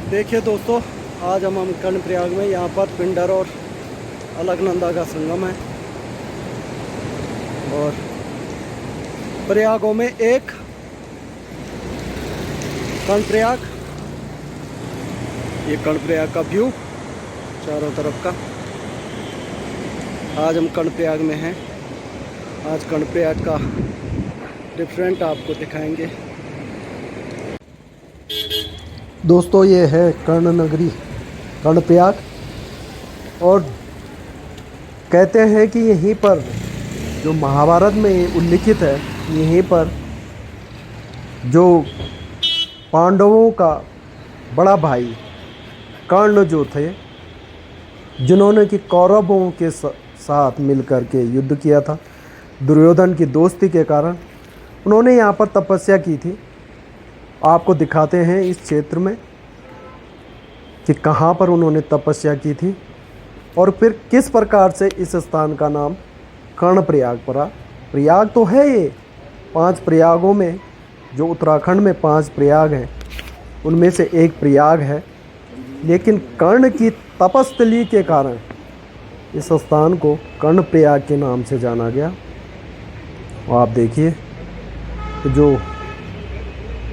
देखिए दोस्तों, आज हम कर्णप्रयाग में यहाँ पर पिंडर और अलकनंदा का संगम है। और प्रयागों में एक कर्णप्रयाग, ये कर्णप्रयाग का व्यू चारों तरफ का। आज हम कर्णप्रयाग में हैं। आज कर्णप्रयाग का डिफरेंट आपको दिखाएंगे। दोस्तों, ये है कर्ण नगरी कर्णप्रयाग, और कहते हैं कि यहीं पर जो महाभारत में उल्लिखित है, यहीं पर जो पांडवों का बड़ा भाई कर्ण जो थे, जिन्होंने कि कौरवों के साथ मिलकर के युद्ध किया था दुर्योधन की दोस्ती के कारण, उन्होंने यहाँ पर तपस्या की थी। आपको दिखाते हैं इस क्षेत्र में कि कहाँ पर उन्होंने तपस्या की थी और फिर किस प्रकार से इस स्थान का नाम कर्णप्रयाग पड़ा। प्रयाग तो है ये 5 प्रयागों में, जो उत्तराखंड में 5 प्रयाग हैं उनमें से एक प्रयाग है, लेकिन कर्ण की तपस्थली के कारण इस स्थान को कर्णप्रयाग के नाम से जाना गया। और आप देखिए जो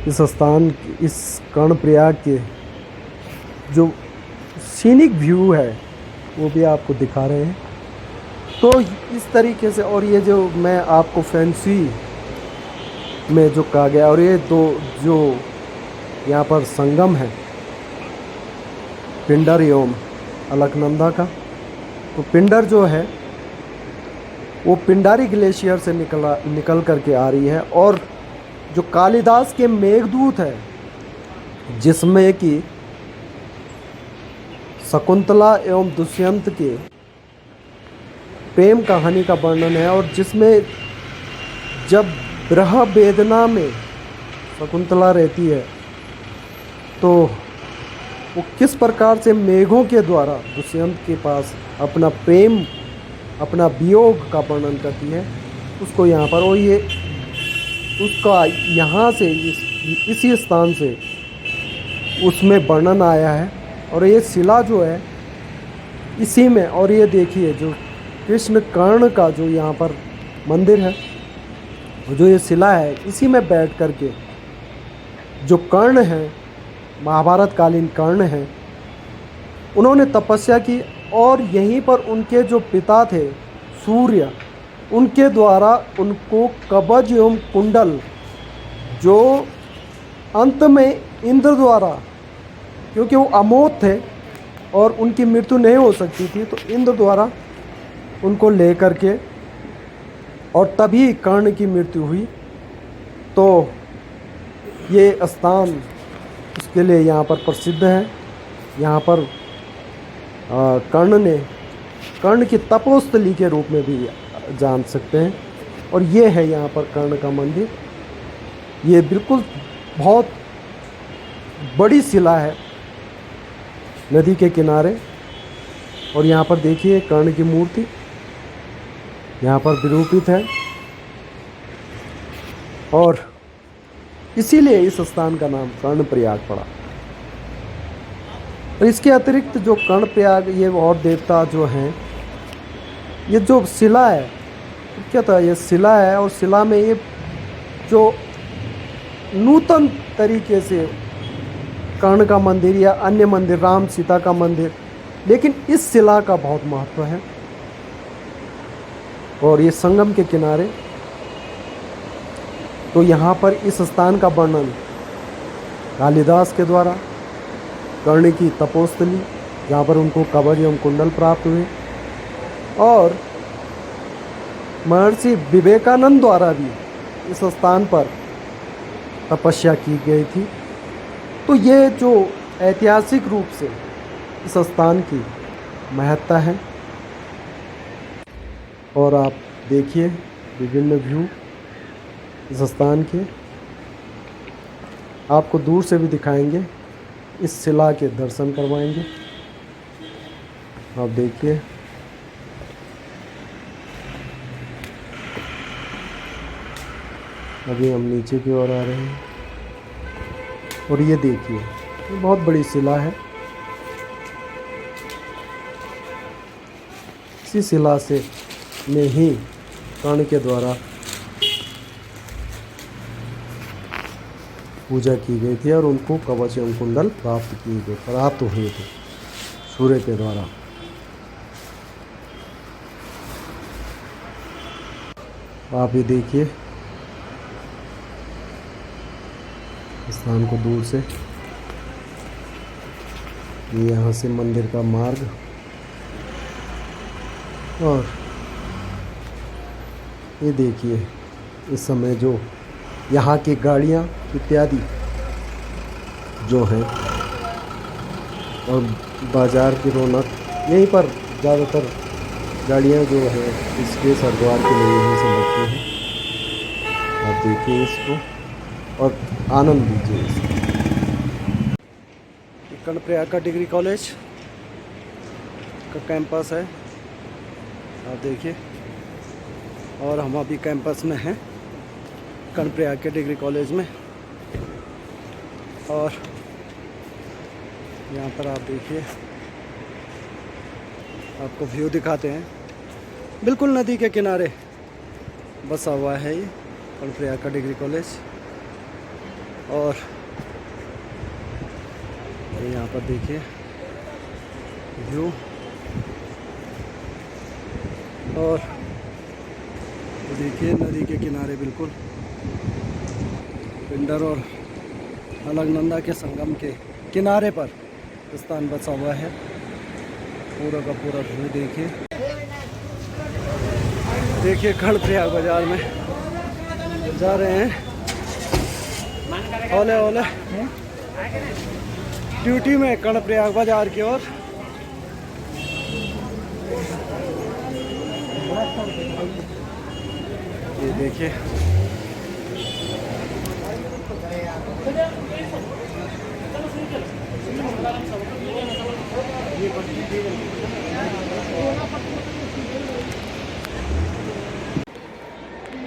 इस स्थान, इस कर्णप्रयाग के जो सीनिक व्यू है वो भी आपको दिखा रहे हैं। तो इस तरीके से, और ये जो मैं आपको फैंसी में जो कहा गया, और ये दो जो यहाँ पर संगम है पिंडर एवं अलकनंदा का, तो पिंडर जो है वो पिंडारी ग्लेशियर से निकल करके आ रही है। और जो कालिदास के मेघदूत है, जिसमें कि शकुंतला एवं दुष्यंत के प्रेम कहानी का वर्णन है, और जिसमें जब विरह वेदना में शकुंतला रहती है तो वो किस प्रकार से मेघों के द्वारा दुष्यंत के पास अपना प्रेम, अपना वियोग का वर्णन करती है, उसको यहाँ पर, और ये उसका यहाँ से इसी स्थान से उसमें वर्णन आया है। और ये शिला जो है इसी में, और ये देखिए जो कृष्ण कर्ण का जो यहाँ पर मंदिर है, जो ये शिला है, इसी में बैठ कर के जो कर्ण है, महाभारत कालीन कर्ण है, उन्होंने तपस्या की। और यहीं पर उनके जो पिता थे सूर्य, उनके द्वारा उनको कवच एवं कुंडल, जो अंत में इंद्र द्वारा, क्योंकि वो अमोघ थे और उनकी मृत्यु नहीं हो सकती थी, तो इंद्र द्वारा उनको ले करके, और तभी कर्ण की मृत्यु हुई। तो ये स्थान उसके लिए यहाँ पर प्रसिद्ध है। यहाँ पर कर्ण की तपोस्थली के रूप में भी जान सकते हैं। और ये है यहाँ पर कर्ण का मंदिर। ये बिल्कुल बहुत बड़ी शिला है नदी के किनारे। और यहाँ पर देखिए कर्ण की मूर्ति यहाँ पर विरूपित है, और इसीलिए इस स्थान का नाम कर्णप्रयाग पड़ा। और इसके अतिरिक्त जो कर्णप्रयाग, ये और देवता जो हैं, ये जो शिला है, क्या था, ये शिला है, और शिला में ये जो नूतन तरीके से कर्ण का मंदिर या अन्य मंदिर, राम सीता का मंदिर, लेकिन इस शिला का बहुत महत्व है। और ये संगम के किनारे, तो यहाँ पर इस स्थान का वर्णन कालिदास के द्वारा कर्ण की तपोस्थली, जहाँ पर उनको कवच एवं कुंडल प्राप्त हुए, और महर्षि विवेकानंद द्वारा भी इस स्थान पर तपस्या की गई थी। तो ये जो ऐतिहासिक रूप से इस स्थान की महत्ता है। और आप देखिए विभिन्न व्यू इस स्थान के, आपको दूर से भी दिखाएंगे, इस शिला के दर्शन करवाएंगे। आप देखिए अभी हम नीचे की ओर आ रहे हैं, और ये देखिए बहुत बड़ी शिला है। इसी शिला से में ही कर्ण के द्वारा पूजा की गई थी और उनको कवच एवं कुंडल प्राप्त हुए थे सूर्य के द्वारा। आप ये देखिए स्थान को दूर से, ये यहाँ से मंदिर का मार्ग, और ये देखिए इस समय जो यहाँ की गाड़ियाँ इत्यादि जो हैं, और बाज़ार की रौनक, यहीं पर ज़्यादातर गाड़ियाँ जो है इसके सरद्वार के लिए यहीं से लगती हैं। आप देखिए इसको और आनंद लीजिए इसका। कर्णप्रयाग का डिग्री कॉलेज का कैंपस है, आप देखिए, और हम अभी कैंपस में हैं कर्णप्रयाग के डिग्री कॉलेज में। और यहाँ पर आप देखिए, आपको व्यू दिखाते हैं। बिल्कुल नदी के किनारे बसा हुआ है ये कर्णप्रयाग का डिग्री कॉलेज। और यहाँ पर देखिए व्यू, और देखिए नदी के किनारे बिल्कुल पिंडर और अलकनंदा के संगम के किनारे पर स्थान बसा हुआ है। पूरा का पूरा व्यू देखिए। देखिए कर्णप्रयाग बाजार में जा रहे हैं, ओले ओले ड्यूटी में कर्णप्रयाग बाजार की ओर। ये देखिए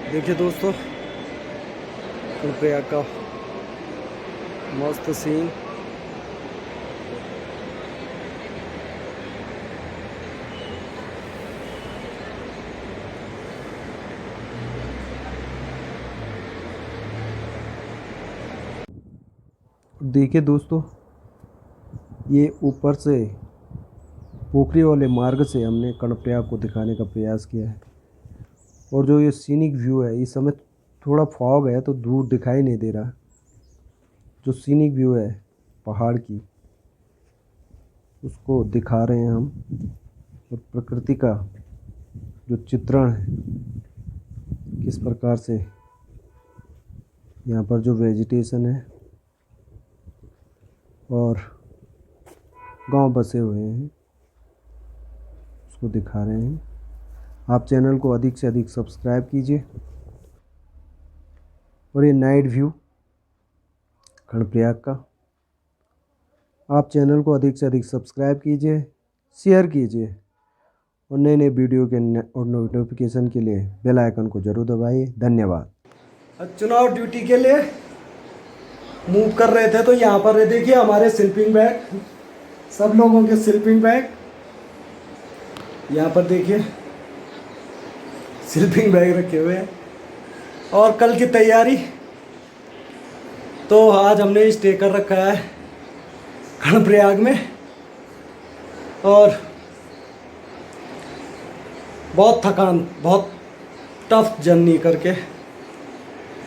देखिए दोस्तों कर्णप्रयाग का मस्त सीन। देखिए दोस्तों, ये ऊपर से पोखरी वाले मार्ग से हमने कर्णप्रयाग को दिखाने का प्रयास किया है। और जो ये सीनिक व्यू है, इस समय थोड़ा फॉग है तो दूर दिखाई नहीं दे रहा। जो सीनिक व्यू है पहाड़ की, उसको दिखा रहे हैं हम। और प्रकृति का जो चित्रण है, किस प्रकार से यहाँ पर जो वेजिटेशन है और गांव बसे हुए हैं, उसको दिखा रहे हैं। आप चैनल को अधिक से अधिक सब्सक्राइब कीजिए। और ये नाइट व्यू कर्णप्रयाग का, आप चैनल को अधिक से अधिक सब्सक्राइब कीजिए, शेयर कीजिए, और नए नए वीडियो के और नोटिफिकेशन के लिए बेल आइकन को जरूर दबाइए। धन्यवाद। चुनाव ड्यूटी के लिए मूव कर रहे थे तो यहाँ पर देखिए हमारे स्लीपिंग बैग, सब लोगों के स्लीपिंग बैग, यहाँ पर देखिए स्लीपिंग बैग रखे हुए हैं। और कल की तैयारी तो आज हमने स्टे कर रखा है कर्णप्रयाग में। और बहुत थकान, बहुत टफ जर्नी करके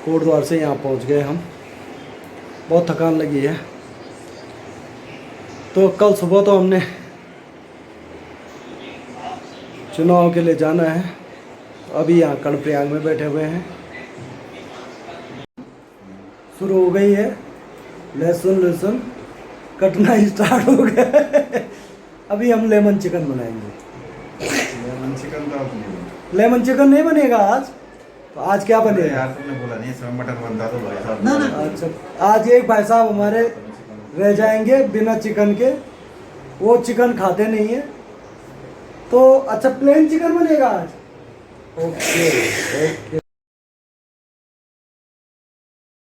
कोटद्वार से यहाँ पहुँच गए हम। बहुत थकान लगी है। तो कल सुबह तो हमने चुनाव के लिए जाना है, अभी यहाँ कर्णप्रयाग में बैठे हुए हैं। शुरू हो गई है, लहसुन कटना स्टार्ट हो गया। अभी हम लेमन चिकन बनाएंगे। लेमन चिकन नहीं बनेगा आज, तो आज क्या बनेगा यार? तुमने बोला नहीं इसमें मटन बनता तो भाई साहब ना। अच्छा, आज एक भाई साहब हमारे रह जाएंगे बिना चिकन के, वो चिकन खाते नहीं है। तो अच्छा प्लेन चिकन बनेगा आज। Okay okay.